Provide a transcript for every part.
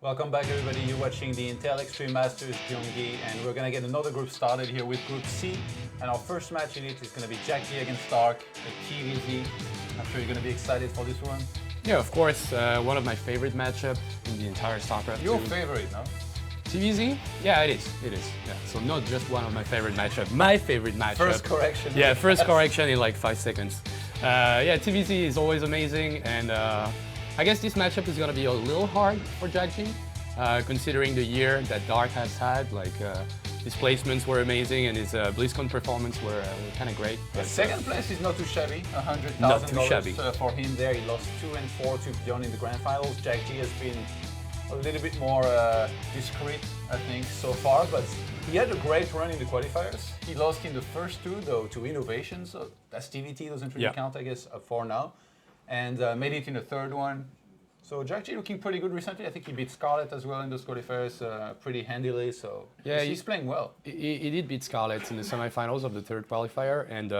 Welcome back, everybody. You're watching the Intel Extreme Masters Gyeonggi, and we're gonna get another group started here with Group C. And our first match in it is gonna be jjakji against Stark, a TVZ. I'm sure you're gonna be excited for this one. Yeah, of course. One of my favorite matchups in the entire StarCraft. Your favorite, no? TVZ? Yeah, it is. It is. Yeah. So not just one of my favorite matchups. My favorite matchup. First correction. Yeah, first correction in like 5 seconds. Yeah, TVZ is always amazing, and I guess this matchup is gonna be a little hard for jjakji, considering the year that Dark has had. Like his placements were amazing, and his BlizzCon performance were kind of great. But second place is not too shabby. $100,000 for him there. He lost 2 and 4 to Beyond in the grand finals. jjakji has been a little bit more discreet, I think, so far, but he had a great run in the qualifiers. He lost in the first 2, though, to Innovation, so that's ZvT, doesn't really count, I guess, for now. And made it in the third one. So jjakji looking pretty good recently. I think he beat Scarlet as well in those qualifiers pretty handily, so yeah, he's playing well. He did beat Scarlet in the semifinals of the third qualifier, and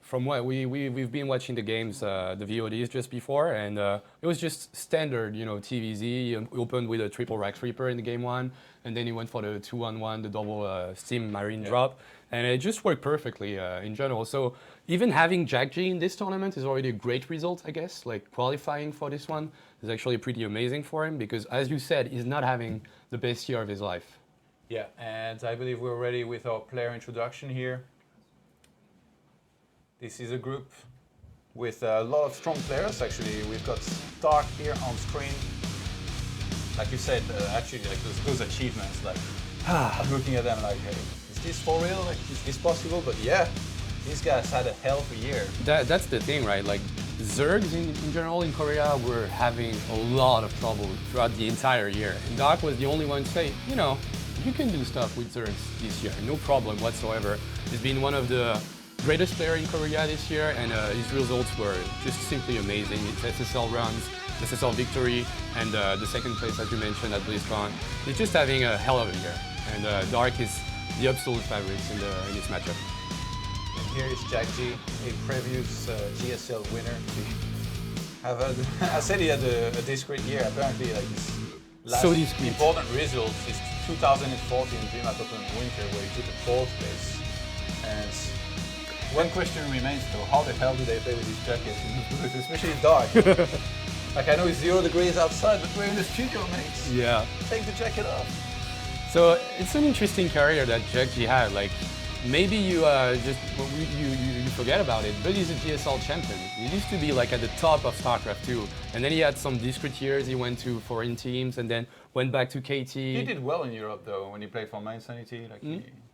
from what we've been watching the games, the VODs just before, and it was just standard, you know, TVZ. He opened with a triple Rax Reaper in the game 1, and then he went for the 2-on-1, the double Steam Marine drop, and it just worked perfectly in general. So even having jjakji in this tournament is already a great result, I guess. Like qualifying for this one is actually pretty amazing for him because, as you said, he's not having the best year of his life. Yeah, and I believe we're ready with our player introduction here. This is a group with a lot of strong players, actually. We've got Stark here on screen. Like you said, actually, like those achievements, like, I'm looking at them like, hey, is this for real? Like, is this possible? But yeah, these guys had a hell of a year. That's the thing, right? Like, Zergs in general in Korea were having a lot of trouble throughout the entire year. And Dark was the only one to say, you know, you can do stuff with Zergs this year, no problem whatsoever. He's been one of the greatest players in Korea this year, and his results were just simply amazing. His SSL runs, SSL victory, and the second place, as you mentioned, at BlizzCon. He's just having a hell of a year. And Dark is the absolute favorite in this matchup. Here is jjakji, a previous GSL winner. I said he had a discreet year. Apparently, like his last important result is 2014 DreamHack Open Winter, where he took a 4th place. And one question remains, though: how the hell do they play with these jackets in the booth, especially dark? Like, I know it's 0 degrees outside, but we're in the studio, mates. Yeah. Take the jacket off. So it's an interesting career that jjakji had. Like, maybe you you forget about it, but he's a GSL champion. He used to be like at the top of StarCraft 2, and then he had some discrete years. He went to foreign teams and then went back to KT. He did well in Europe, though, when he played for Mindsanity. Like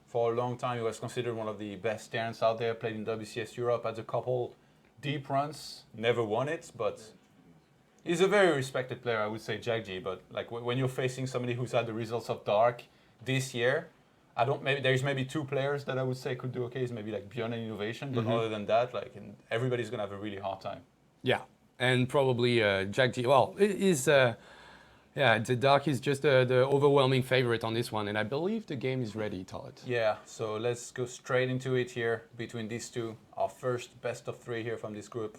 for a long time, he was considered one of the best Terrans out there. Played in WCS Europe, had a couple deep runs, never won it, but he's a very respected player, I would say, jjakji. But like when you're facing somebody who's had the results of Dark this year, there's maybe 2 players that I would say could do okay. It's maybe like Beyond and Innovation, but other than that, like everybody's gonna have a really hard time. Yeah, and probably jjakji. Well, it is. Yeah, the Dark is just the overwhelming favorite on this one, and I believe the game is ready, Todd. Yeah, so let's go straight into it here between these two. Our first best of 3 here from this group.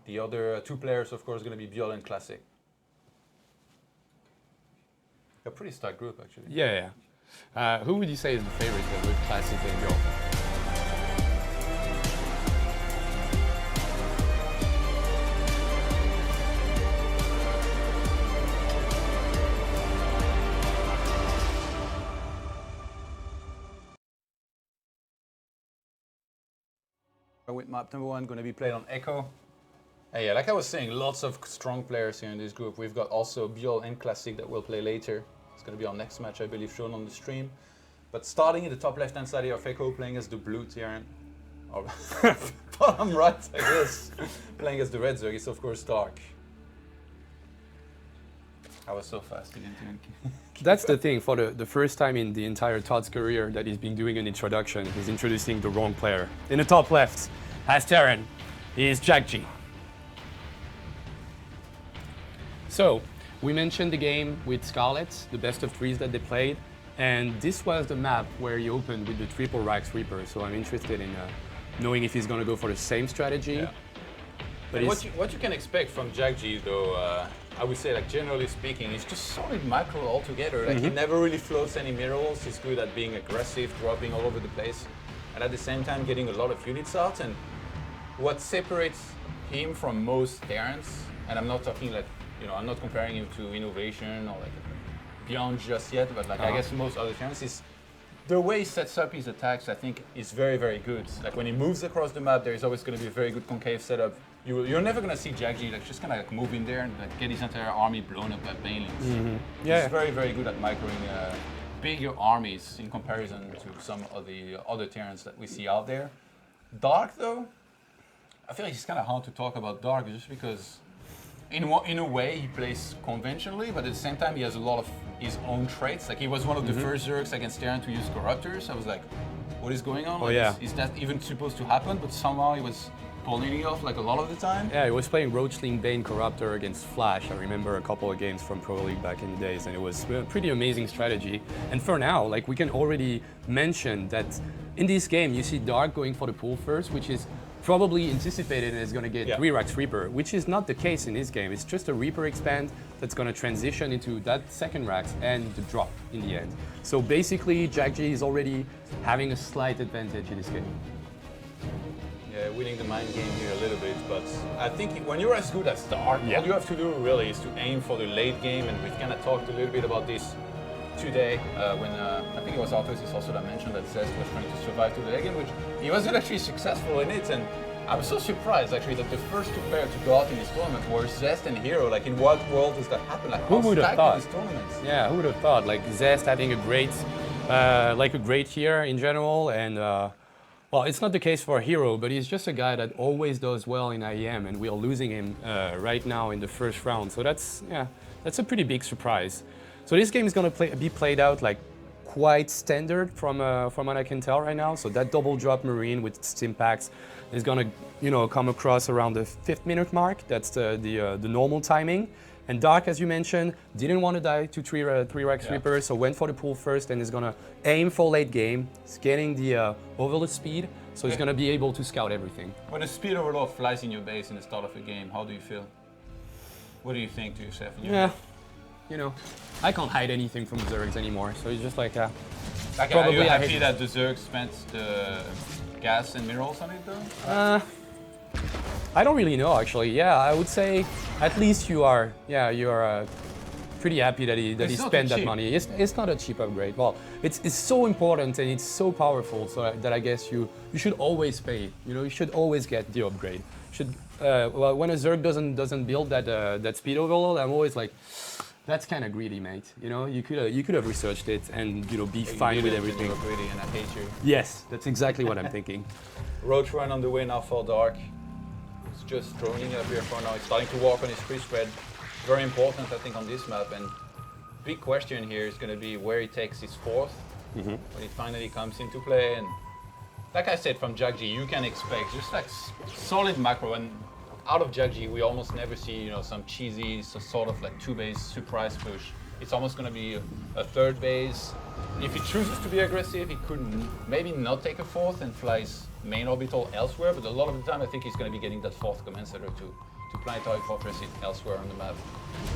The other 2 players, of course, going to be Bjol and Classic. A pretty stacked group, actually. Yeah. Who would you say is the favorite with Classic and Bjol? With map number 1, going to be played on Echo. And yeah, like I was saying, lots of strong players here in this group. We've got also Bjol and Classic that we'll play later. It's going to be our next match, I believe, shown on the stream. But starting in the top left-hand side here, Echo playing as the blue Terran. Or bottom right, I guess. Playing as the red Zerg, it's of course Dark. I was so fast again. That's the thing, for the first time in the entire Todd's career that he's been doing an introduction, he's introducing the wrong player. In the top left, as Terran, is jjakji. So, we mentioned the game with Scarlet, the best of 3s that they played, and this was the map where he opened with the triple Rax Reaper, so I'm interested in knowing if he's going to go for the same strategy. Yeah. But what you can expect from jjakji, though, I would say, like generally speaking, is just solid macro altogether. Like he never really floats any mirrors. He's good at being aggressive, dropping all over the place, and at the same time getting a lot of units out. And what separates him from most Terrans, and I'm not talking like, I'm not comparing him to Innovation or like Beyond just yet, but like I guess most other Terrans is the way he sets up his attacks. I think is very, very good. Like when he moves across the map, there is always going to be a very good concave setup. You're never going to see jjakji like just kind of like move in there and like get his entire army blown up by banelings. He's very, very good at microing bigger armies in comparison to some of the other Terrans that we see out there. Dark, though, I feel like it's kind of hard to talk about Dark just because in a way he plays conventionally, but at the same time he has a lot of his own traits. Like he was one of the first Zergs against Terran to use Corruptors. I was like, what is going on? Is that even supposed to happen? But somehow he was pulling it off like a lot of the time. Yeah, he was playing Roachling Bane Corruptor against Flash. I remember a couple of games from Pro League back in the days, and it was a pretty amazing strategy. And for now, like we can already mention that in this game you see Dark going for the pull first, which is probably anticipated and is going to get 3 Rax Reaper, which is not the case in this game. It's just a Reaper expand that's going to transition into that second Rax and the drop in the end. So basically, jjakji is already having a slight advantage in this game. Yeah, winning the mind game here a little bit, but I think when you're as good as Dark, all you have to do really is to aim for the late game, and we've kind of talked a little bit about this today when I think it was Arthurs also that mentioned that Zest was trying to survive to the late game, which he wasn't actually successful in it, and I'm so surprised actually that the first 2 players to go out in this tournament were Zest and Hero. Like in what world does that happen? Like who would have thought? These tournaments? Yeah, who would have thought? Like Zest having a great year in general, and well, it's not the case for Hero, but he's just a guy that always does well in IEM, and we are losing him right now in the first round. So that's a pretty big surprise. So this game is going to be played out like quite standard from what I can tell right now. So that double drop Marine with Stimpaks is going to come across around the 5th minute mark. That's the normal timing. And Dark, as you mentioned, didn't want to die to 3 Rax Reaper, so went for the pull first and is going to aim for late game. He's getting the overload speed, so he's going to be able to scout everything. When a speed overload flies in your base in the start of a game, how do you feel? What do you think to yourself? I can't hide anything from Zergs anymore, so it's just like probably are you happy that the Zergs spent the gas and minerals on it though? I don't really know actually. Yeah, I would say at least you are pretty happy that he spent that money. It's not a cheap upgrade. Well, it's so important and it's so powerful, so that I guess you should always pay. You should always get the upgrade. Well, when a Zerg doesn't build that speed overload, I'm always like, that's kind of greedy, mate. You could have researched it and be fine with everything. You're greedy, and I hate you. Yes, that's exactly what I'm thinking. Roach run on the way now for Dark. It's just droning up here for now. He's starting to walk on his free spread. Very important, I think, on this map. And big question here is going to be where he takes his 4th when it finally comes into play. And like I said, from jjakji, you can expect just like solid macro. And out of jjakji, we almost never see some cheesy sort of like 2-base surprise push. It's almost going to be a 3rd base. If he chooses to be aggressive, he could maybe not take a 4th and flies main orbital elsewhere. But a lot of the time, I think he's going to be getting that 4th command center to planetary fortress it elsewhere on the map.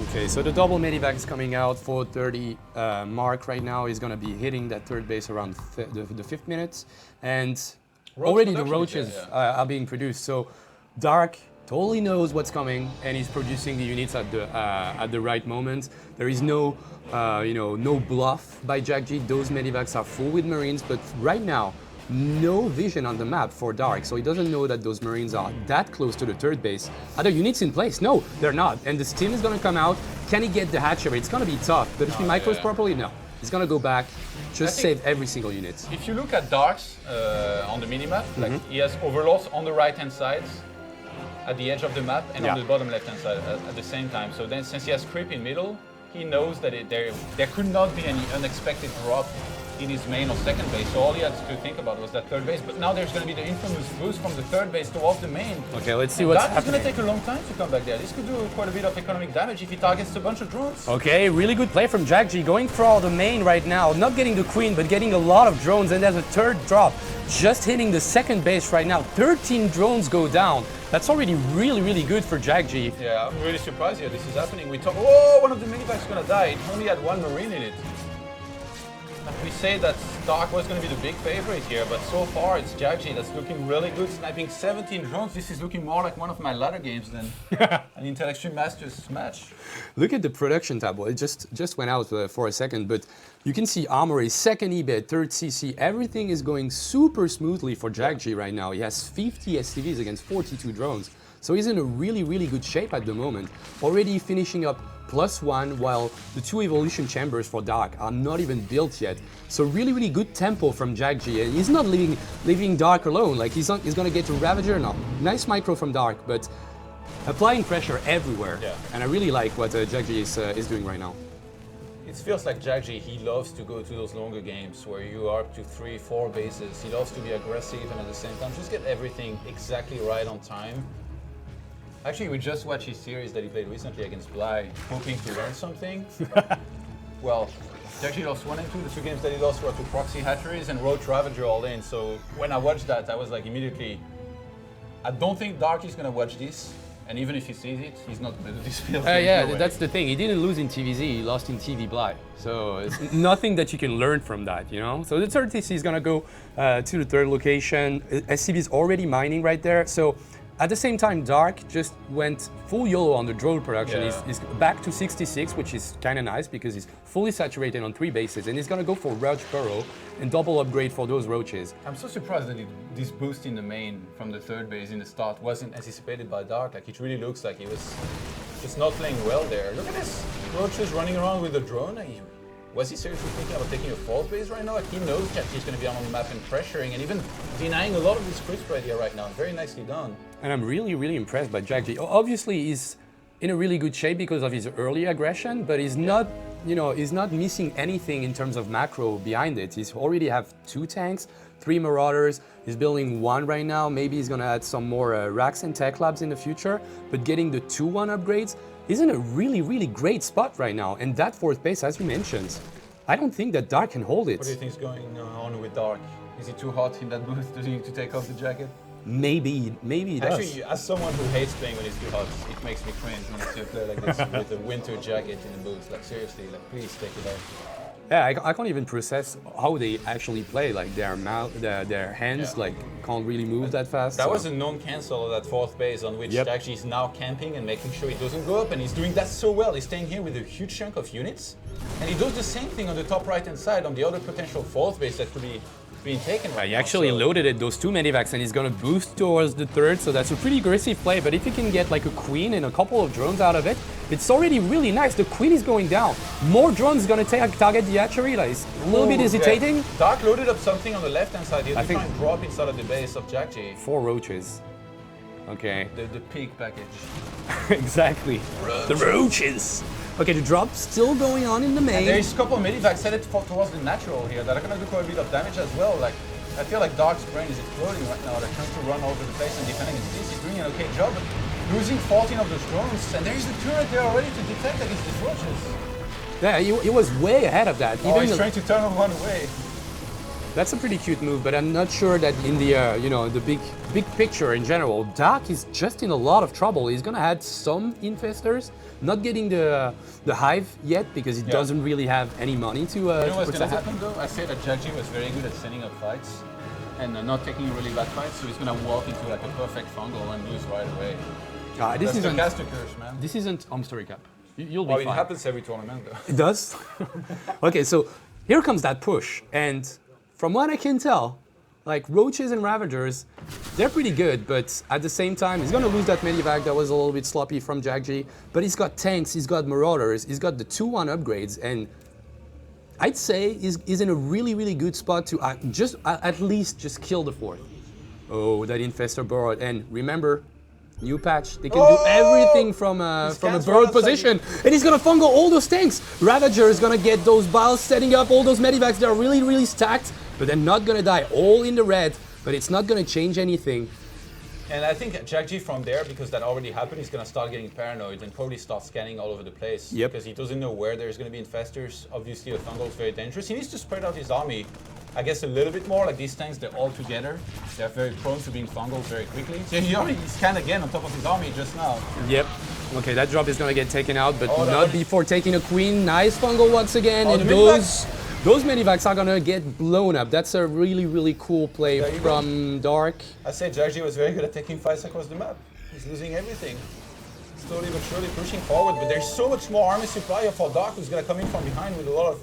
Okay, so the double medivac is coming out for 30 mark right now. He's going to be hitting that 3rd base around the 5th minute, and already the roaches are being produced. So Dark totally knows what's coming, and he's producing the units at the right moment. There is no no bluff by jjakji. Those medivacs are full with Marines, but right now, no vision on the map for Dark, so he doesn't know that those Marines are that close to the 3rd base. Are the units in place? No, they're not. And the steam is going to come out. Can he get the hatchery? It's going to be tough, but if he micros properly, no. He's going to go back, just save every single unit. If you look at Darks on the minimap, like he has overlords on the right-hand side, at the edge of the map, and on the bottom left-hand side at the same time. So then, since he has creep in middle, he knows that there could not be any unexpected drop in his main or 2nd base, so all he had to think about was that 3rd base. But now there's going to be the infamous boost from the 3rd base towards the main. Okay, let's see what's happening. It's going to take a long time to come back there. This could do quite a bit of economic damage if he targets a bunch of drones. Okay, really good play from jjakji, going for the main right now. Not getting the queen, but getting a lot of drones, and there's a 3rd drop. Just hitting the 2nd base right now. 13 drones go down. That's already really, really good for jjakji. Yeah, I'm really surprised here this is happening. We talk, oh, one of the minivacs is gonna die. It only had one Marine in it. And we say that Dark was gonna be the big favorite here, but so far it's jjakji that's looking really good, sniping 17 drones. This is looking more like one of my ladder games than an Intel Extreme Masters match. Look at the production tab. Well, it just went out for a second, but you can see Armory, second EBIT, third CC. Everything is going super smoothly for jjakji right now. He has 50 SCVs against 42 drones. So he's in a really, really good shape at the moment. Already finishing up +1, while the 2 evolution chambers for Dark are not even built yet. So really, really good tempo from jjakji. And he's not leaving Dark alone. Like he's gonna get to Ravager now. Nice micro from Dark, but applying pressure everywhere. Yeah. And I really like what jjakji is doing right now. It feels like jjakji, he loves to go to those longer games where you are up to 3, 4 bases. He loves to be aggressive and at the same time just get everything exactly right on time. Actually, we just watched his series that he played recently against Bly, hoping to learn something. Well, jjakji lost 1 and 2. The 2 games that he lost were to Proxy Hatcheries and Roach Ravager all in. So when I watched that, I was like immediately, I don't think Dark is going to watch this. And even if he sees it, he's not going to do this field. Yeah, that's the thing. He didn't lose in TVZ, he lost in TV Bly. So it's nothing that you can learn from that, you know? So the third TC is going to go to the third location. SCV is already mining right there. So at the same time, Dark just went full YOLO on the drone production. Yeah. He's back to 66, which is kind of nice because he's fully saturated on 3 bases. And he's going to go for Roach Burrow and double upgrade for those roaches. I'm so surprised that this boost in the main from the third base in the start wasn't anticipated by Dark. Like, it really looks like he was just not playing well there. Look at this. Roach is running around with the drone. Was he seriously thinking about taking a fourth base right now? Like, he knows that he's going to be on the map and pressuring and even denying a lot of his crisp right here right now. Very nicely done. And I'm really, really impressed by jjakji. Obviously, he's in a really good shape because of his early aggression, but he's not, you know, he's not missing anything in terms of macro behind it. He's already have 2 tanks, 3 Marauders. He's building 1 right now. Maybe he's going to add some more racks and tech labs in the future, but getting the 2-1 upgrades, he's in a really, really great spot right now. And that 4th base, as you mentioned, I don't think that Dark can hold it. What do you think is going on with Dark? Is he too hot in that booth? Does he need to take off the jacket? Maybe he does. Actually, as someone who hates playing when it's too hot, it makes me cringe when I see a player like this with a winter jacket in the booth. Like, seriously, like, please take it off. Yeah, I can't even process how they actually play. Like their mouth, their hands, like can't really move that fast. That was a non-cancel of that 4th base on which actually he's now camping and making sure he doesn't go up, and he's doing that so well. He's staying here with a huge chunk of units, and he does the same thing on the top right-hand side on the other potential 4th base that could be being taken right He now. actually loaded it, those 2 medivacs, and he's gonna boost towards the 3rd, so that's a pretty aggressive play. But if you can get like a queen and a couple of drones out of it, it's already really nice. The queen is going down. More drones gonna target the hatchery. Like, it's a little bit hesitating. Yeah. Dark loaded up something on the left-hand side. He'll try and drop inside of the base of jjakji. 4 roaches. Okay. The pig package. Exactly. The roaches. Okay, the drop still going on in the main. And there's a couple of medivacs headed towards the natural here that are going to do quite a bit of damage as well. Like, I feel like Dark's brain is exploding right now. They're trying to run over the place and defend against this. He's doing an okay job, but losing 14 of those drones. And there's the turret there already to detect against these roaches. Yeah, he was way ahead of that. Oh, he's trying to turn one away. That's a pretty cute move, but I'm not sure that in the you know, the big picture in general, Dark is just in a lot of trouble. He's gonna add some infestors, not getting the hive yet because he doesn't really have any money to. You know what's gonna happen though? I said that jjakji was very good at setting up fights and not taking a really bad fight, so he's gonna walk into like a perfect fungal and lose right away. This isn't caster curse, man. This isn't Story Cup. You'll be fine. It happens every tournament though. It does. Okay, so here comes that push, and from what I can tell, like roaches and ravagers, they're pretty good, but at the same time, he's gonna lose that medivac that was a little bit sloppy from jjakji, but he's got tanks, he's got marauders, he's got the 2-1 upgrades, and I'd say he's in a really, really good spot to at least just kill the 4th. Oh, that infestor burrowed, and remember, new patch, they can do everything from a burrowed position, and he's gonna fungal all those tanks. Ravager is gonna get those biles, setting up all those medivacs that are really, really stacked, but they're not gonna die, all in the red, but it's not gonna change anything. And I think jjakji from there, because that already happened, he's gonna start getting paranoid and probably start scanning all over the place. Because he doesn't know where there's gonna be infestors. Obviously a fungal is very dangerous. He needs to spread out his army I guess a little bit more. Like these tanks, they're all together. They're very prone to being fungled very quickly. So he already scanned again on top of his army just now. Yep. Okay, that drop is gonna get taken out, but Oh, not before taking a queen. Nice fungal once again, and those medivacs are gonna get blown up. That's a really, really cool play from Dark. I say jjakji was very good at taking fights across the map. He's losing everything. Slowly but surely pushing forward, but there's so much more army supply for Dark, who's gonna come in from behind with a lot of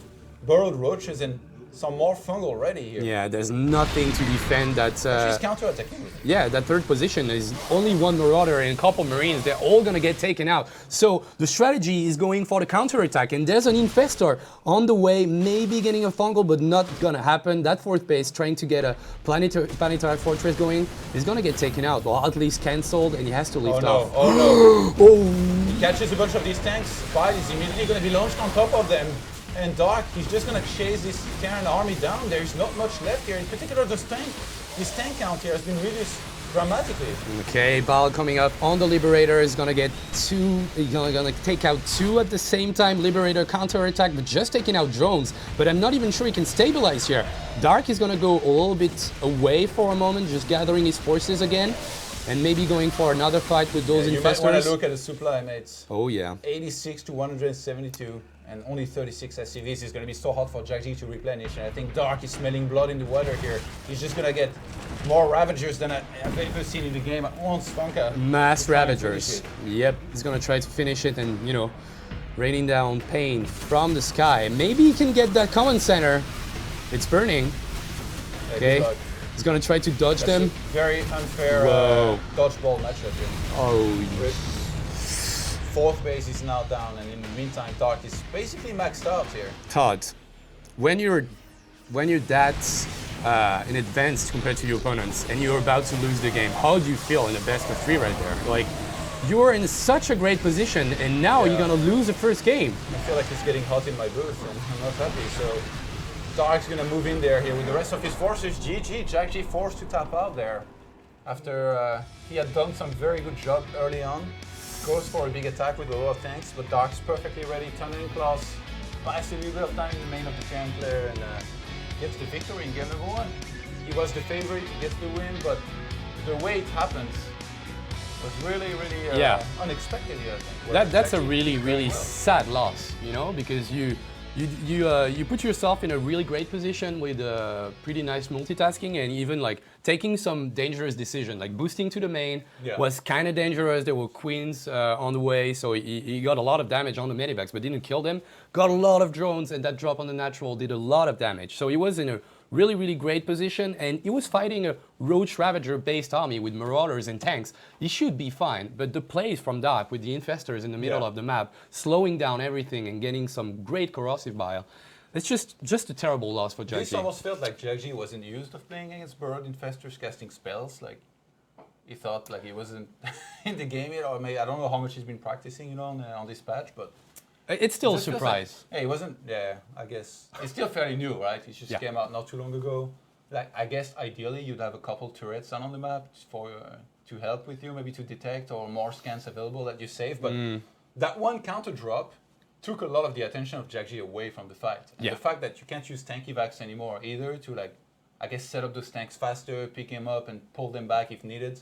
burrowed roaches and some more fungal ready here. Yeah, there's nothing to defend that. She's counter-attacking with it. Yeah, that third position is only one Marauder and a couple Marines. They're all gonna get taken out. So the strategy is going for the counter-attack, and there's an Infestor on the way, maybe getting a fungal, but not gonna happen. That fourth base trying to get a planetary fortress going is gonna get taken out, or at least cancelled, and he has to lift off. Oh no! Oh! He catches a bunch of these tanks. Fight is immediately gonna be launched on top of them. And Dark, he's just gonna chase this Terran army down. There's not much left here. In particular, this tank count here has been reduced dramatically. Okay, Bal coming up on the Liberator is gonna get two. He's gonna take out two at the same time. Liberator counter-attack, but just taking out drones. But I'm not even sure he can stabilize here. Dark is gonna go a little bit away for a moment, just gathering his forces again. And maybe going for another fight with those Infestors. You might want to look at the supply, mates. Oh yeah. 86 to 172. And only 36 SCVs is going to be so hot for jjakji to replenish. And I think Dark is smelling blood in the water here. He's just going to get more Ravagers than I've ever seen in the game at once, Funka. Mass Ravagers. Yep, he's going to try to finish it and, you know, raining down pain from the sky. Maybe he can get that command center. It's burning. Okay, he's going to try to dodge them. Very unfair dodgeball matchup here. Oh, fourth base is now down, and in the meantime, Dark is basically maxed out here. Todd, when you're that in advance compared to your opponents, and you're about to lose the game, how do you feel in the best of three right there? Like, you're in such a great position, and now you're gonna lose the first game. I feel like it's getting hot in my booth, and I'm not happy. So Dark's gonna move in there here with the rest of his forces. jjakji forced to tap out there after he had done some very good job early on. Goes for a big attack with a lot of tanks, but Dark's perfectly ready. Thundering Claws buys a little bit of time in the main of the Terran player and gets the victory in game number one. He was the favorite, he gets the win, but the way it happens was really, really unexpected here, I think. That's a really sad loss, you know, because you put yourself in a really great position with pretty nice multitasking and even like taking some dangerous decision, like boosting to the main was kind of dangerous. There were queens on the way, so he got a lot of damage on the medivacs, but didn't kill them. Got a lot of drones, and that drop on the natural did a lot of damage. So he was in a really great position, and he was fighting a Roach Ravager-based army with Marauders and tanks. He should be fine, but the plays from Dark with the Infestors in the middle of the map, slowing down everything and getting some great corrosive bile, it's just a terrible loss for jjakji. This almost felt like jjakji wasn't used of playing against Burrowed Infestors, casting spells. Like, he thought like he wasn't in the game yet, or maybe I don't know how much he's been practicing, you know, on this patch, but it's still a surprise. Like, he wasn't. Yeah, I guess it's still fairly new, right? He just came out not too long ago. Like, I guess ideally you'd have a couple turrets on the map for to help with you, maybe to detect or more scans available that you save. But that one counter drop took a lot of the attention of jjakji away from the fight. And the fact that you can't use tank evacs anymore either to, like, I guess set up those tanks faster, pick them up and pull them back if needed,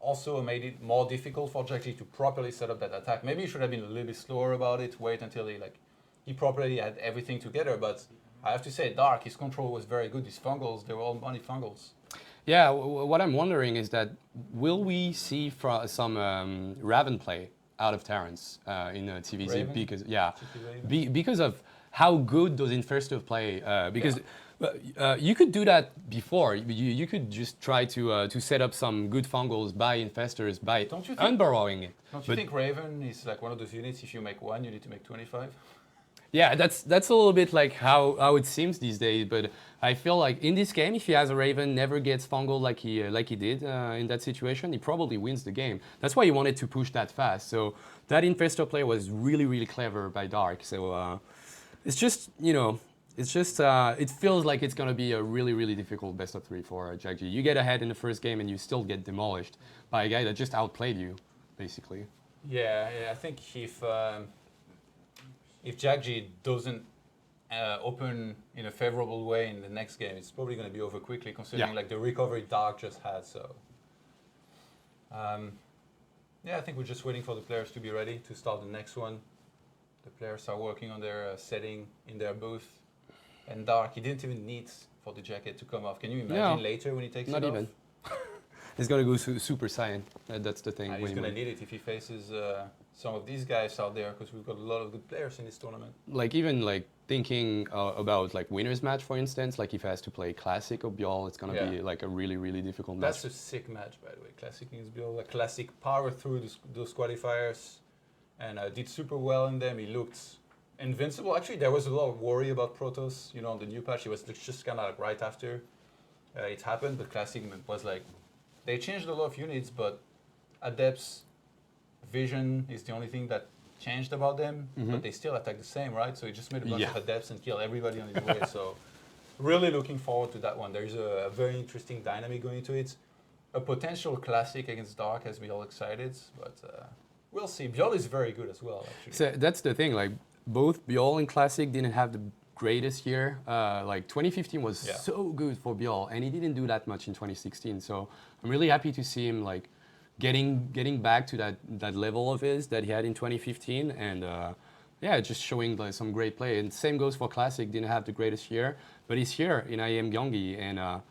also made it more difficult for jjakji to properly set up that attack. Maybe he should have been a little bit slower about it, wait until he properly had everything together. But I have to say, Dark, his control was very good. His fungals, they were all money fungals. Yeah, what I'm wondering is that will we see some Raven play out of Terrans in TVZ? Raven? Because of how good those Infestors play. You could do that before. You could just try to set up some good fungals by Infestors by unburrowing it. Don't you think Raven is like one of those units? If you make one, you need to make 25. Yeah, that's a little bit like how it seems these days. But I feel like in this game, if he has a Raven, never gets fungal like he did in that situation, he probably wins the game. That's why he wanted to push that fast. So that Infestor play was really clever by Dark. So it's just, you know, it feels like it's going to be a really difficult best of three for jjakji. You get ahead in the first game and you still get demolished by a guy that just outplayed you, basically. Yeah, I think if jjakji doesn't open in a favorable way in the next game, it's probably going to be over quickly, considering like the recovery Dark just had. So, yeah, I think we're just waiting for the players to be ready to start the next one. The players are working on their setting in their booth. And Dark, he didn't even need for the jacket to come off. Can you imagine later when he takes it off? Not even. He's gonna go Super Saiyan. That's the thing. He's gonna need it if he faces some of these guys out there, because we've got a lot of good players in this tournament. Like even like thinking about like winners match, for instance, like if he has to play Classic or Bjorn, it's gonna be like a really difficult match. That's a sick match, by the way. Classic against Bjorn. Like Classic powered through those qualifiers and did super well in them. He looked invincible. Actually, there was a lot of worry about Protoss. You know, on the new patch, he was just kind of like right after it happened. But Classic was like, they changed a lot of units, but Adepts' vision is the only thing that changed about them. But they still attack the same, right? So he just made a bunch of Adepts and killed everybody on his way. So really looking forward to that one. There's a very interesting dynamic going into it. A potential Classic against Dark has me all excited, but we'll see. Bjorn is very good as well, actually. So that's the thing. Like both Bjorn and Classic didn't have the greatest year. Like 2015 was so good for Bjorn, and he didn't do that much in 2016. So I'm really happy to see him like getting back to that level of his that he had in 2015, and yeah, just showing like some great play. And same goes for Classic. Didn't have the greatest year, but he's here in IEM Gyeonggi, and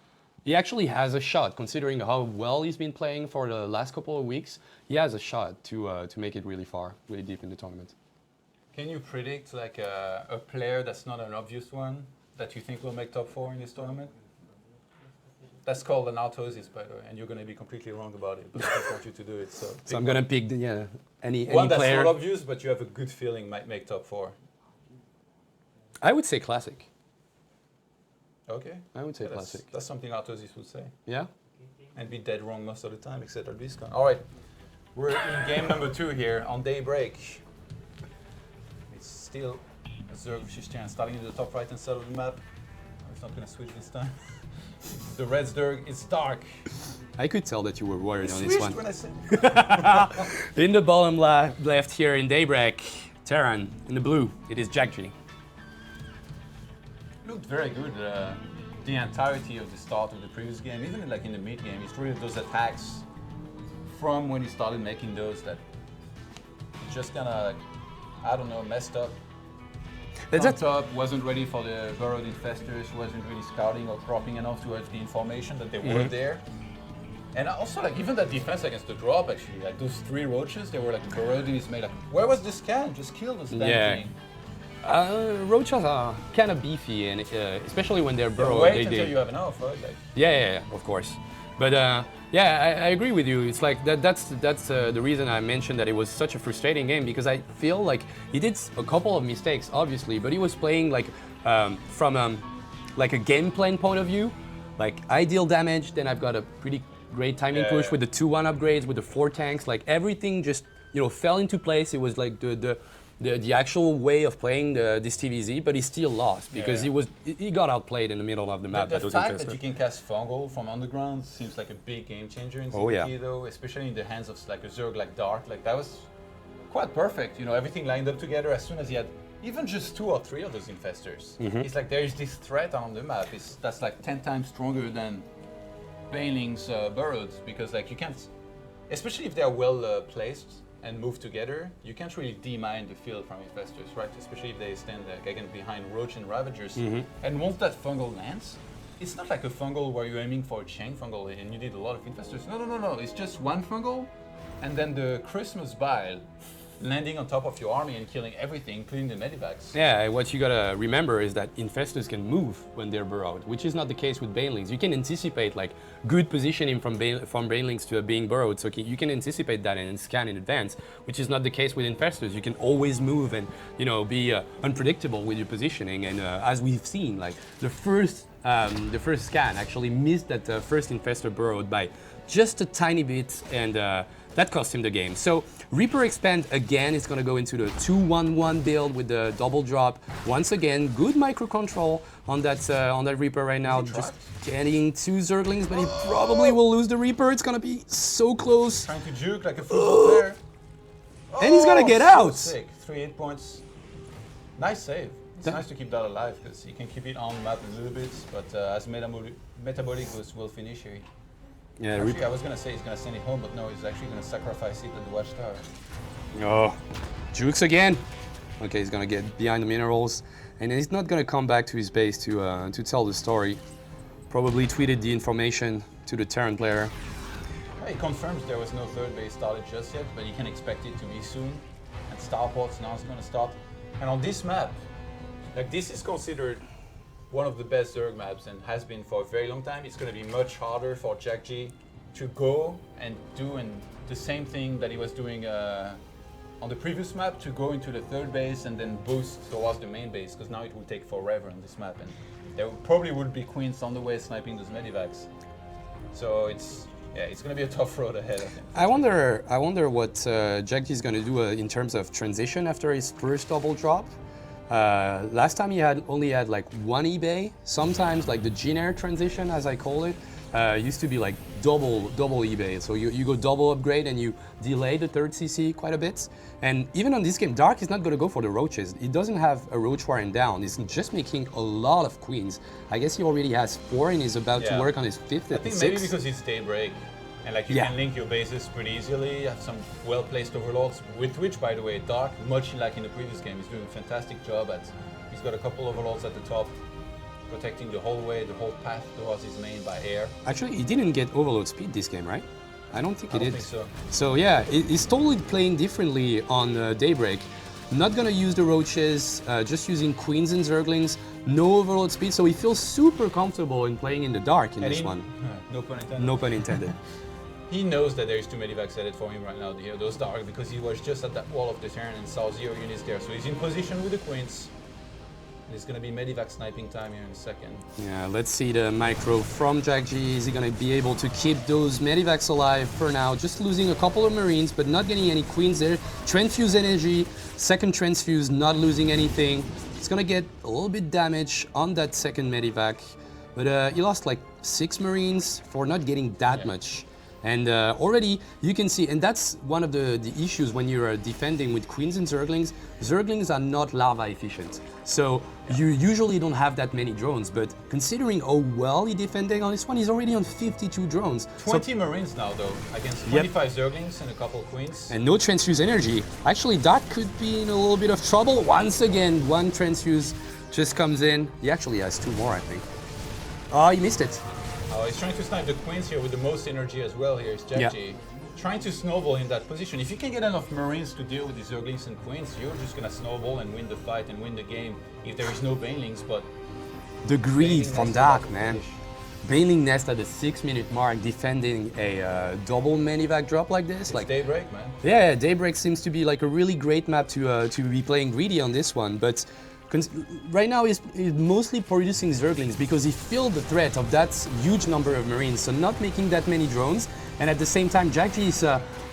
he actually has a shot, considering how well he's been playing for the last couple of weeks. He has a shot to make it really far, really deep in the tournament. Can you predict like a player that's not an obvious one that you think will make top 4 in this tournament? That's called an autosis, by the way, and you're going to be completely wrong about it, but I just want you to do it. So I'm going to pick any one that's player. not obvious, but you have a good feeling might make top 4. I would say Classic. Okay. I would say Classic. That's something autosis would say. Yeah? And be dead wrong most of the time, except at BlizzCon. All right, we're in game number 2 here on Daybreak. It's still a Zerg versus Chan, starting in the top right-hand side of the map. It's not going to switch this time. The red Zerg, it's Dark. I could tell that you were worried on this one. When I said In the bottom left here in Daybreak, Terran. In the blue, it is jjakji. Looked very good the entirety of the start of the previous game, even like in the mid game. He's really those attacks from when he started making those that just kind of, I don't know, messed up. On top, wasn't ready for the burrowed infestors, wasn't really scouting or dropping enough to have the information that they were there. And also, like, even that defense against the drop, actually, like those 3 roaches, they were like burrowed in his mate. Like, where was the scan? Just kill this damn thing. Roaches are kind of beefy, and especially when they're burrowed. Wait until you have enough, right? Like, yeah, of course. But yeah, I agree with you. It's like that's the reason I mentioned that it was such a frustrating game, because I feel like he did a couple of mistakes, obviously, but he was playing like from like a game plan point of view. Like I deal damage, then I've got a pretty great timing push with the 2-1 upgrades, with the 4 tanks. Like everything just fell into place. It was like the actual way of playing this TVZ, but he still lost because he got outplayed in the middle of the map. The fact that you can cast Fungal from underground seems like a big game changer in ZvT though, especially in the hands of like a Zerg like Dark. Like that was quite perfect. Everything lined up together as soon as he had even just 2 or 3 of those infestors. It's like there is this threat on the map. That's like 10 times stronger than Baneling's burrows, because like you can't, especially if they are well placed and move together, you can't really demine the field from infestors, right? Especially if they stand again behind Roach and Ravagers. And once that fungal lands, it's not like a fungal where you're aiming for a chain fungal and you need a lot of infestors. No. It's just one fungal, and then the Christmas bile landing on top of your army and killing everything, including the medivacs. Yeah, what you gotta remember is that infestors can move when they're burrowed, which is not the case with banelings. You can anticipate like good positioning from banelings to being burrowed, so you can anticipate that and scan in advance, which is not the case with infestors. You can always move and be unpredictable with your positioning. And as we've seen, like the first scan actually missed that first infestor burrowed by just a tiny bit, and that cost him the game. So Reaper Expand again is going to go into the 2-1-1 build with the double drop. Once again, good micro control on that Reaper right now. Just getting 2 Zerglings, but he probably will lose the Reaper. It's going to be so close. Trying to juke like a football player. And he's going to get out. Sick. 3 hit points. Nice save. It's nice to keep that alive because you can keep it on the map a little bit, but as metabolic will finish here. Yeah, actually, I was gonna say he's gonna send it home, but no, he's actually gonna sacrifice it at the watchtower. Oh, Jukes again. Okay, he's gonna get behind the minerals, and he's not gonna come back to his base to tell the story. Probably tweeted the information to the Terran player. Yeah, he confirms there was no third base started just yet, but you can expect it to be soon. And Starports now is gonna start. And on this map, like this is considered one of the best Zerg maps and has been for a very long time. It's going to be much harder for jjakji to go and do the same thing that he was doing on the previous map, to go into the third base and then boost towards the main base, because now it will take forever on this map, and there probably would be queens on the way sniping those medivacs. So it's going to be a tough road ahead, I think. I wonder what jjakji is going to do in terms of transition after his first double drop. Last time he only had like one eBay. Sometimes like the Jin transition, as I call it, used to be like double eBay. So you go double upgrade and you delay the third CC quite a bit. And even on this game, Dark is not going to go for the roaches. He doesn't have a roach warren down. He's just making a lot of queens. I guess he already has 4 and he's about to work on his 5th. I think maybe because it's daybreak. And like you can link your bases pretty easily, have some well-placed overlords, with which, by the way, Dark, much like in the previous game, is doing a fantastic job at. He's got a couple overlords at the top, protecting the whole way, the whole path towards his main by air. Actually, he didn't get overload speed this game, right? I don't think he did. I don't think so. So yeah, he's totally playing differently on Daybreak. Not gonna use the roaches, just using queens and zerglings, no overload speed, so he feels super comfortable in playing in the dark in this one. No pun intended. No pun intended. He knows that there's too many medivacs headed for him right now, those Dark, because he was just at that wall of the turn and saw 0 units there. So he's in position with the queens. It's going to be medivac sniping time here in a second. Yeah, let's see the micro from jjakji. Is he going to be able to keep those medivacs alive for now? Just losing a couple of marines, but not getting any queens there. Transfuse energy, second transfuse, not losing anything. It's going to get a little bit damage on that second medivac, but he lost like 6 marines for not getting that much. And already you can see, and that's one of the issues when you're defending with queens and zerglings. Zerglings are not larva efficient, so you usually don't have that many drones, but considering how well he's defending on this one, he's already on 52 drones. 20 marines now though, against 25 zerglings and a couple of queens. And no transfuse energy. Actually, that could be in a little bit of trouble. Once again, one transfuse just comes in. He actually has 2 more, I think. Oh, he missed it. He's trying to snipe the queens here with the most energy as well. Here is jjakji, trying to snowball in that position. If you can get enough marines to deal with the zerglings and queens, you're just gonna snowball and win the fight and win the game if there is no banelings. But the greed from Dark, man. Baneling nest at the 6-minute mark, defending a double medivac drop like this. It's like Daybreak, man. Yeah, Daybreak seems to be like a really great map to be playing greedy on this one, but. Right now he's mostly producing zerglings because he felt the threat of that huge number of marines, so not making that many drones, and at the same time jjakji is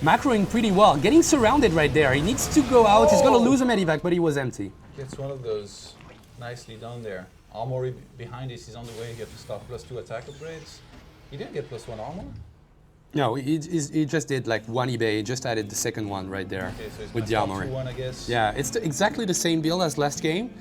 macroing pretty well, getting surrounded right there. He needs to go out, he's gonna lose a medivac, but he was empty. Gets one of those nicely done there. Armory behind this is on the way, you have to start +2 attack upgrades. He didn't get +1 armor? No, he just did like 1 eBay, he just added the second one right there with the armory. 2-1, I guess. Yeah, it's exactly the same build as last game.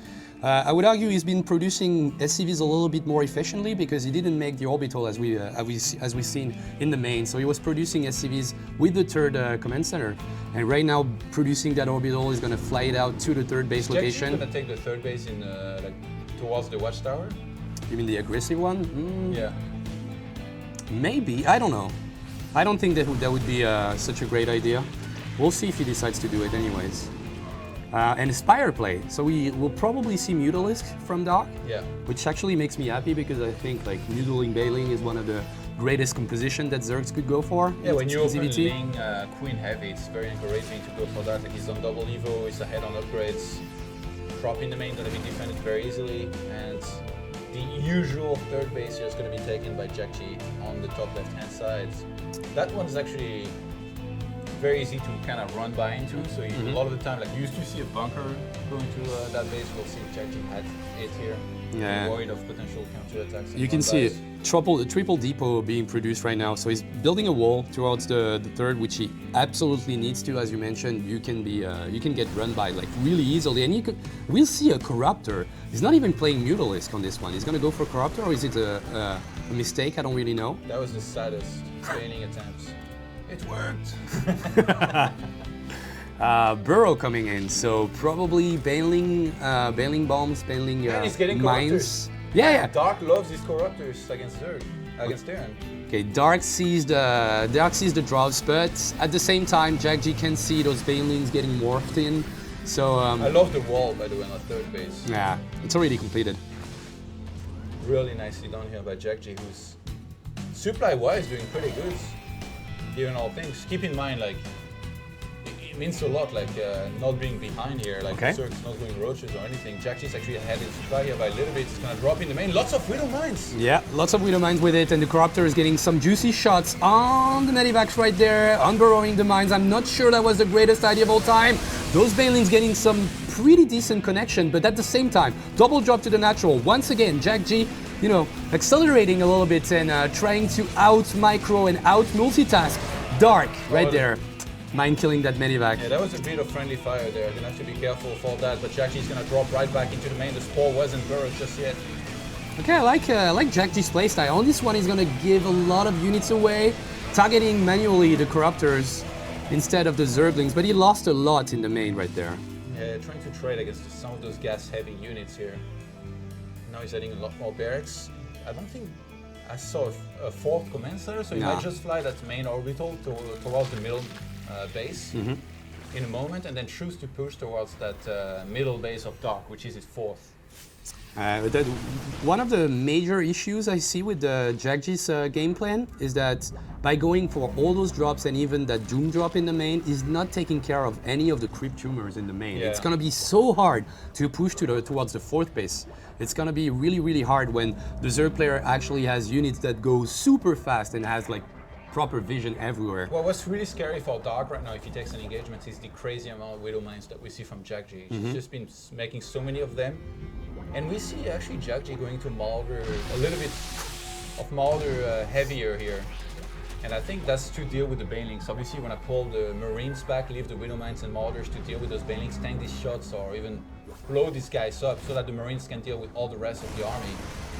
I would argue he's been producing SCVs a little bit more efficiently because he didn't make the orbital as we've seen in the main. So he was producing SCVs with the third command center, and right now producing that orbital is going to fly it out to the third base location. Is going to take the third base in like towards the watchtower? You mean the aggressive one? Yeah. Maybe, I don't know. I don't think that would be such a great idea. We'll see if he decides to do it anyways. And Spire play, so we will probably see Mutalisk from Dark, which actually makes me happy because I think like Mutaling Bailing is one of the greatest composition that Zergs could go for. Yeah, when you open Ling Queen Heavy, it's very encouraging to go for that. Like he's on double Evo, he's ahead on upgrades. Drop in the main gonna be defended very easily, and the usual third base here is gonna be taken by jjakji on the top left-hand side. That one's actually very easy to kind of run by into. So a lot of the time, like you used to see a bunker going to that base. We'll see jjakji had it here. Yeah. Void of potential counterattacks. You can see it. Triple depot being produced right now. So he's building a wall towards the third, which he absolutely needs to. As you mentioned, you can get run by like really easily, and we'll see a corruptor. He's not even playing Mutalisk on this one. He's gonna go for corruptor, or is it a mistake? I don't really know. That was the saddest training attempts. It worked. Burrow coming in, so probably bailing bombs, bailing mines. Yeah. Dark loves his corruptors against Zerg, against Terran. Okay, Dark sees the drops, but at the same time, jjakji can see those bailings getting morphed in. So I love the wall, by the way, on the third base. Yeah, it's already completed. Really nicely done here by jjakji, who's supply-wise doing pretty good, given all things. Keep in mind, like, it means a lot, like not being behind here, like Zerg's not going roaches or anything. jjakji's actually ahead in supply here by a little bit. It's gonna drop in the main. Lots of Widow Mines. Yeah, lots of Widow Mines with it, and the Corruptor is getting some juicy shots on the Medivacs right there, unburrowing the mines. I'm not sure that was the greatest idea of all time. Those Bailings getting some pretty decent connection, but at the same time, double drop to the natural. Once again, jjakji, you know, accelerating a little bit and trying to out-micro and out-multitask Dark right there. Mind killing that Medivac. Yeah, that was a bit of friendly fire there. Gonna have to be careful for that, but jjakji's gonna drop right back into the main. The spore wasn't burrowed just yet. Okay, I like jjakji's playstyle. On this one, he's gonna give a lot of units away, targeting manually the Corruptors instead of the Zerglings, but he lost a lot in the main right there. Yeah, trying to trade against some of those gas-heavy units here. Now he's adding a lot more barracks. I don't think I saw a fourth command center, so he might just fly that main orbital towards the middle base in a moment, and then choose to push towards that middle base of Dark, which is his fourth. One of the major issues I see with the jjakji's game plan is that by going for all those drops and even that Doom drop in the main, is not taking care of any of the creep tumors in the main. Yeah. It's gonna be so hard to push towards the fourth base. It's gonna be really, really hard when the Zerg player actually has units that go super fast and has like proper vision everywhere. Well, what's really scary for Dark right now, if he takes an engagement, is the crazy amount of Widow Mines that we see from jjakji. He's just been making so many of them. And we see actually jjakji going to Mulder, a little bit of Mulder heavier here. And I think that's to deal with the Banelings. Obviously, when I pull the Marines back, leave the Widow Mines and Mulders to deal with those Banelings, tank these shots, or even blow these guys up so that the Marines can deal with all the rest of the army.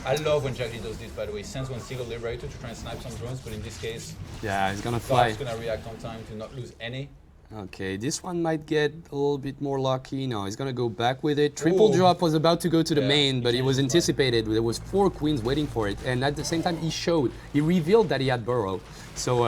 I love when jjakji does this, by the way. He sends one single Liberator to try and snipe some drones, but in this case, yeah, he's gonna fly. He's gonna react on time to not lose any. Okay, this one might get a little bit more lucky. No, he's gonna go back with it. Triple drop was about to go to the main, but it was anticipated. There was 4 queens waiting for it, and at the same time, he revealed that he had burrow. So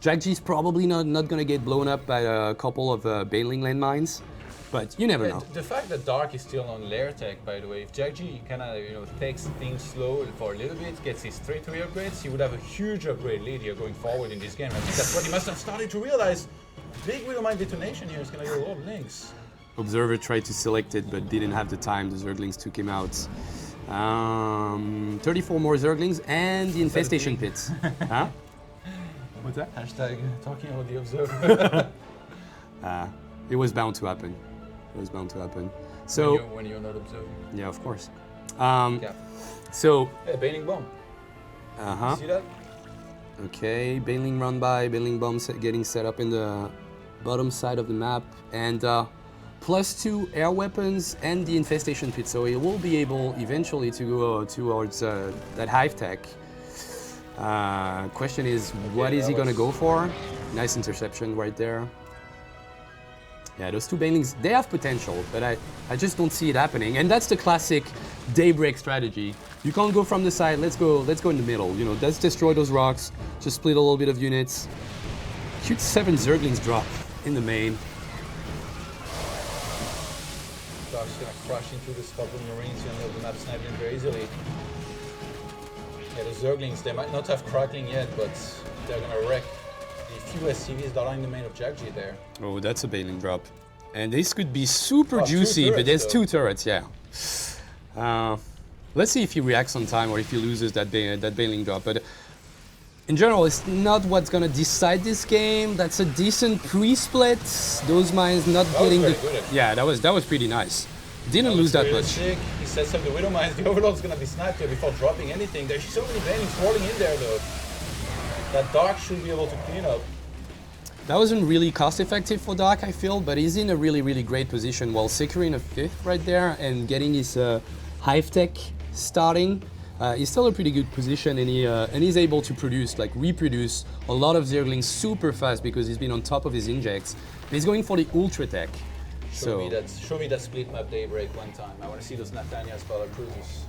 jjakji's probably not gonna get blown up by a couple of Baneling landmines, but you never know. The fact that Dark is still on lair tech, by the way, if jjakji kind of takes things slow for a little bit, gets his 3-3 upgrades, he would have a huge upgrade lead here going forward in this game. I think that's what he must have started to realize. Big Widow Mine detonation here is going to get a lot of links. Observer tried to select it, but didn't have the time. The Zerglings took him out. 34 more Zerglings and the infestation pits. Huh? What's that? Hashtag talking about the Observer. It was bound to happen. It was bound to happen. So when you're not observing. Yeah, of course. Yeah. So. Hey, Baneling bomb. You see that? Okay, Baneling run by, Baneling bomb getting set up in the bottom side of the map, and +2 air weapons and the infestation pit, so he will be able eventually to go towards that hive tech. Question is, what is he gonna go for? Nice interception right there. Yeah, those 2 Banelings, they have potential, but I just don't see it happening. And that's the classic daybreak strategy. You can't go from the side, let's go in the middle. You know, let's destroy those rocks, just split a little bit of units. Cute 7 Zerglings drop in the main. Dark's gonna crush into this couple of Marines here on the map, sniping them very easily. Yeah, the Zerglings, they might not have crackling yet, but they're gonna wreck the few SCVs that are in the main of jjakji there. Oh, that's a Baneling drop. And this could be super juicy, but there's 2 turrets, yeah. Let's see if he reacts on time or if he loses that Baneling drop. But in general, it's not what's gonna decide this game. That's a decent pre-split. Those mines not getting the. Yeah, that was pretty nice. Didn't lose that much. Sick. He sets up the Widow Mines. The Overlord's gonna be sniped here before dropping anything. There's so many banings rolling in there though. That Dark should be able to clean up. That wasn't really cost effective for Dark, I feel, but he's in a really, really great position while securing a 5th right there and getting his Hive Tech starting. He's still a pretty good position, and he's able to produce, like reproduce a lot of Zerglings super fast because he's been on top of his injects. And he's going for the Ultra Tech. Show me that split map Daybreak one time. I want to see those Nathaniel's Battle Cruisers.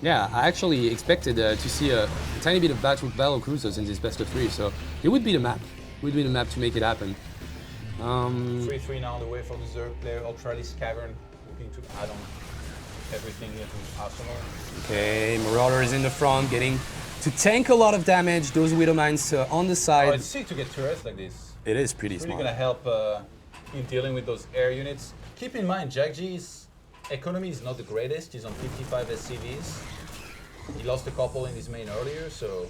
Yeah, I actually expected to see a tiny bit of battle cruisers in this best of 3, so it would be the map. It would be the map to make it happen. 3-3 now on the way for the Zerg player. Ultralis Cavern looking to add on everything here to Arsenal. Okay, Marauder is in the front, getting to tank a lot of damage. Those Widow Mines on the side. Oh, it's sick to get turrets like this. It is pretty smart. Really gonna help in dealing with those air units. Keep in mind, jjakji's economy is not the greatest. He's on 55 SCVs. He lost a couple in his main earlier, so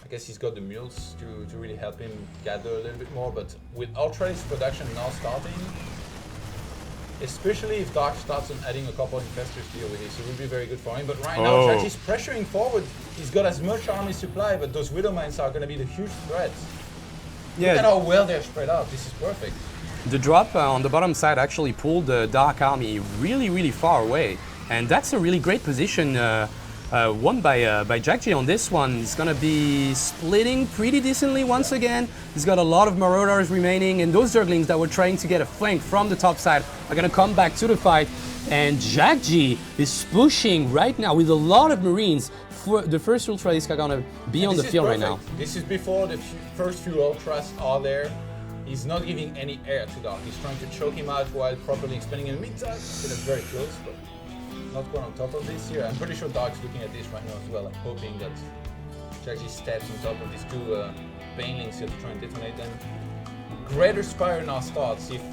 I guess he's got the mules to really help him gather a little bit more. But with Ultralis production now starting, especially if Dark starts on adding a couple of infestors to deal with this, it will be very good for him. But right now, jjakji's pressuring forward. He's got as much army supply, but those Widow Mines are going to be the huge threat. Yeah. Look at how well they're spread out. This is perfect. The drop on the bottom side actually pulled the Dark Army really, really far away. And that's a really great position won by jjakji on this one. He's going to be splitting pretty decently once again. He's got a lot of Marauders remaining, and those Zerglings that were trying to get a flank from the top side are going to come back to the fight. And jjakji is pushing right now with a lot of Marines. The first Ultralisk are going to be on the field right now. This is before the first few Ultras are there. He's not giving any air to Dark. He's trying to choke him out while properly expanding in the meantime. So that's very close, but not quite on top of this here. I'm pretty sure Dark's looking at this right now as well. I'm hoping that jjakji steps on top of these two Banelings here to try and detonate them. Greater Spire now starts. If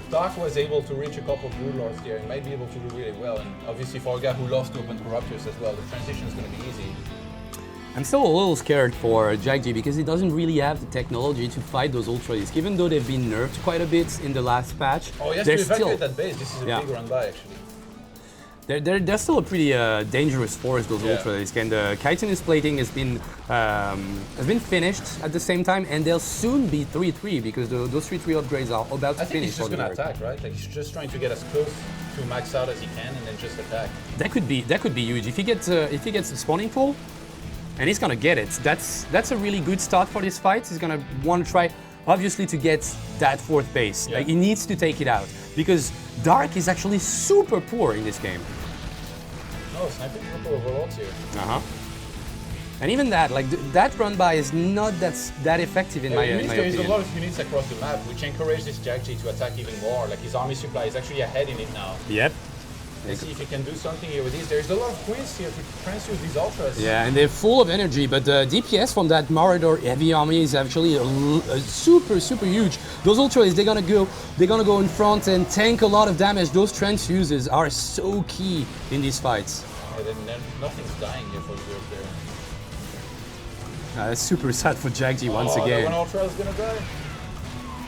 Dark was able to reach a couple of Broodlords there, he might be able to do really well. And obviously for a guy who loves to open Corruptors as well, the transition is going to be easy. I'm still a little scared for jjakji because he doesn't really have the technology to fight those Ultralisks, even though they've been nerfed quite a bit in the last patch. Oh, he has to evacuate that base. This is a big run by, actually. They're still a pretty dangerous force, those Ultralisks, and Chitinous plating has been finished at the same time, and they'll soon be 3-3 because those 3-3 upgrades are about to finish. I think he's just going to attack, right? Like he's just trying to get as close to max out as he can, and then just attack. That could be huge if he gets the spawning pool, and he's gonna get it. That's a really good start for this fight. He's gonna want to try, obviously, to get that 4th base. Like he needs to take it out because Dark is actually super poor in this game. Oh, sniping a couple of Overlords here. And even that, like that run by is not that effective in my opinion. There's a lot of units across the map, which encourage this jjakji to attack even more. Like his army supply is actually ahead in it now. Yep. Let's see if he can do something here with these. There's a lot of queens here to transfuse these Ultras. Yeah, and they're full of energy, but the DPS from that Marauder heavy army is actually super huge. Those Ultras, they're gonna go in front and tank a lot of damage. Those transfuses are so key in these fights. Yeah, then nothing's dying here for the group there. That's super sad for jjakji once again. That one Ultra is gonna die?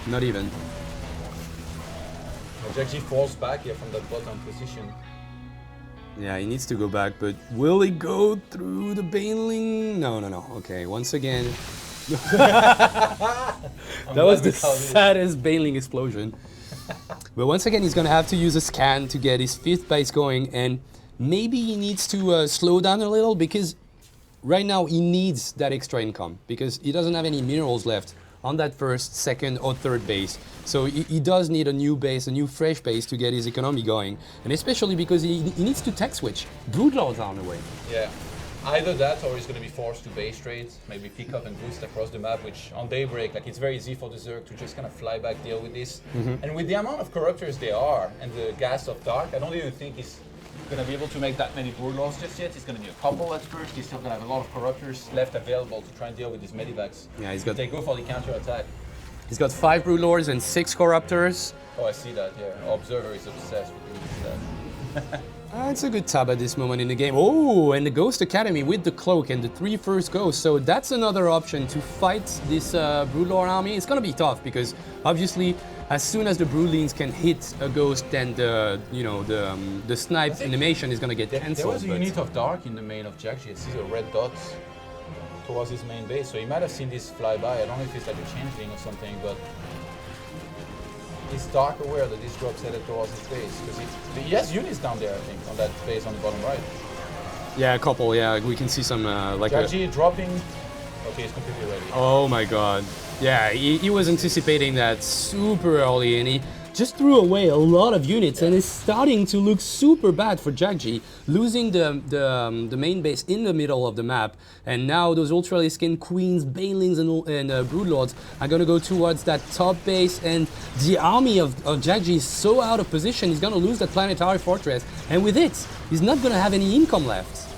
Not even. jjakji falls back here from that bottom position. Yeah, he needs to go back, but will he go through the Baneling? No. Okay, once again. That was the saddest Baneling explosion. But once again, he's gonna have to use a scan to get his 5th base going, and maybe he needs to slow down a little because right now he needs that extra income because he doesn't have any minerals left on that 1st, 2nd, or 3rd base. So he does need a new base, a new fresh base to get his economy going. And especially because he needs to tech switch. Broodlords are on the way. Yeah. Either that or he's going to be forced to base trades, maybe pick up and boost across the map, which on Daybreak, like it's very easy for the Zerg to just kind of fly back, deal with this. And with the amount of Corruptors there are and the gas of Dark, I don't even think he's going to be able to make that many Broodlords just yet. He's going to be a couple at first. He's still going to have a lot of Corruptors left available to try and deal with these medivacs. Yeah, they go for the counter attack. He's got 5 Broodlords and 6 Corruptors. Oh, I see that, yeah. Observer is obsessed with that. It's a good tab at this moment in the game. Oh, and the Ghost Academy with the cloak and the 3 first ghosts. So that's another option to fight this Broodlord army. It's gonna be tough because obviously, as soon as the Broodlings can hit a ghost, then the snipe animation is gonna get cancelled. There was a unit of Dark in the main of jjakji. It sees a red dot towards his main base, so he might have seen this fly by. I don't know if it's like a changeling or something, but he's Dark aware that this drop's headed towards his base because he has units down there, I think, on that base on the bottom right. Yeah, a couple. Yeah, we can see some like jjakji dropping. Okay, he's completely ready. Oh my god. Yeah, he was anticipating that super early and he just threw away a lot of units and it's starting to look super bad for jjakji, losing the main base in the middle of the map, and now those Ultra Skin Queens, Banelings and Broodlords are gonna go towards that top base, and the army of jjakji is so out of position, he's gonna lose that Planetary Fortress, and with it, he's not gonna have any income left.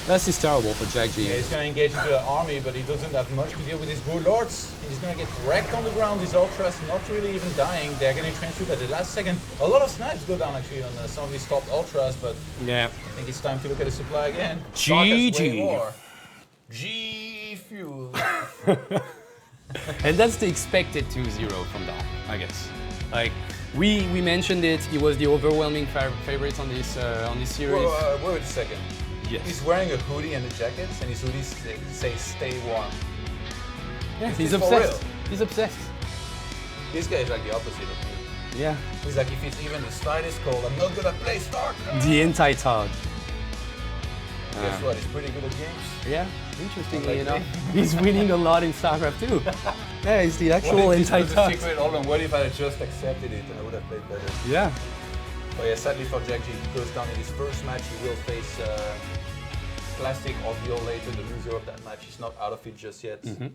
That's just terrible for jjakji. Yeah, he's going to engage into the army, but he doesn't have much to deal with his Broodlords. He's going to get wrecked on the ground. His Ultras not really even dying. They're getting transferred at the last second. A lot of snipes go down actually on some of these top Ultras, but yeah, I think it's time to look at the supply again. GG. G fuel. And that's the expected 2-0 from Dark, I guess. Like we mentioned it. He was the overwhelming favorite on this series. Wait a second. Yes. He's wearing a hoodie and a jacket, and his hoodie says "Stay warm." Yeah, he's obsessed. He's obsessed. This guy is like the opposite of me. Yeah. He's like, if it's even the slightest cold, I'm not gonna play StarCraft. The anti-Tog. Guess what? He's pretty good at games. Yeah, interestingly enough, he's winning a lot in StarCraft too. Yeah, he's the actual anti-Tog. Secret. Hold on, what if I had just accepted it and I would have played better? Yeah. But yeah, sadly for jjakji, he goes down in his first match. He will face Classic or Vio later, the loser of that match. He's not out of it just yet. Mm-hmm.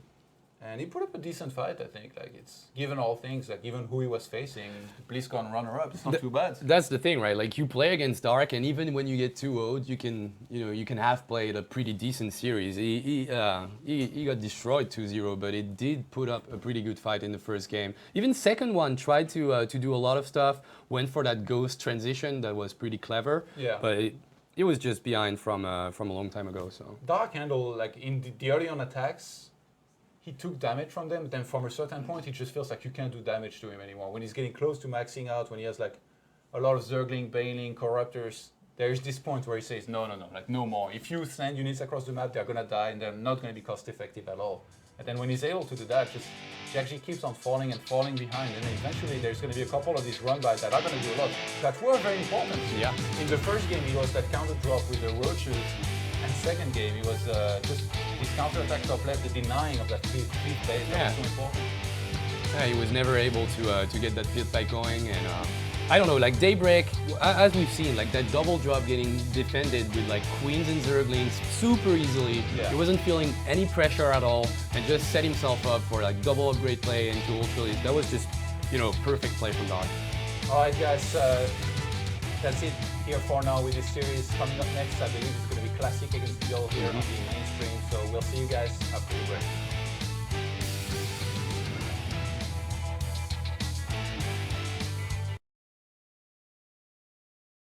And he put up a decent fight, I think. Like, it's given all things, like given who he was facing, BlizzCon runner-up, it's not too bad. That's the thing, right? Like, you play against Dark, and even when you get 2-0'd, you can have played a pretty decent series. He got destroyed 2-0, but it did put up a pretty good fight in the first game. Even second one tried to do a lot of stuff, went for that ghost transition that was pretty clever. Yeah. But it was just behind from a long time ago. So Dark handle, like in the early on attacks, he took damage from them, but then from a certain point, he just feels like you can't do damage to him anymore. When he's getting close to maxing out, when he has like a lot of Zergling, Baneling, Corruptors, there's this point where he says, no, like no more. If you send units across the map, they're gonna die and they're not gonna be cost effective at all. And then when he's able to do that, just he actually keeps on falling and falling behind, and eventually there's gonna be a couple of these run-bys that are gonna do a lot. That were very important. yeah. In the first game, he was that counter drop with the roaches. And second game, it was just his counter-attack top left, the denying of that fifth base. That was so important. Yeah, he was never able to get that field fight going, and I don't know, like Daybreak, as we've seen, like that double drop getting defended with like Queens and Zerglings super easily. Yeah. He wasn't feeling any pressure at all, and just set himself up for like double upgrade play into Ultra. That was just, perfect play from Dark. All right, guys, that's it here for now with this series. Coming up next, I believe it's going to be Classic against Vio here on the mainstream. So we'll see you guys after the break.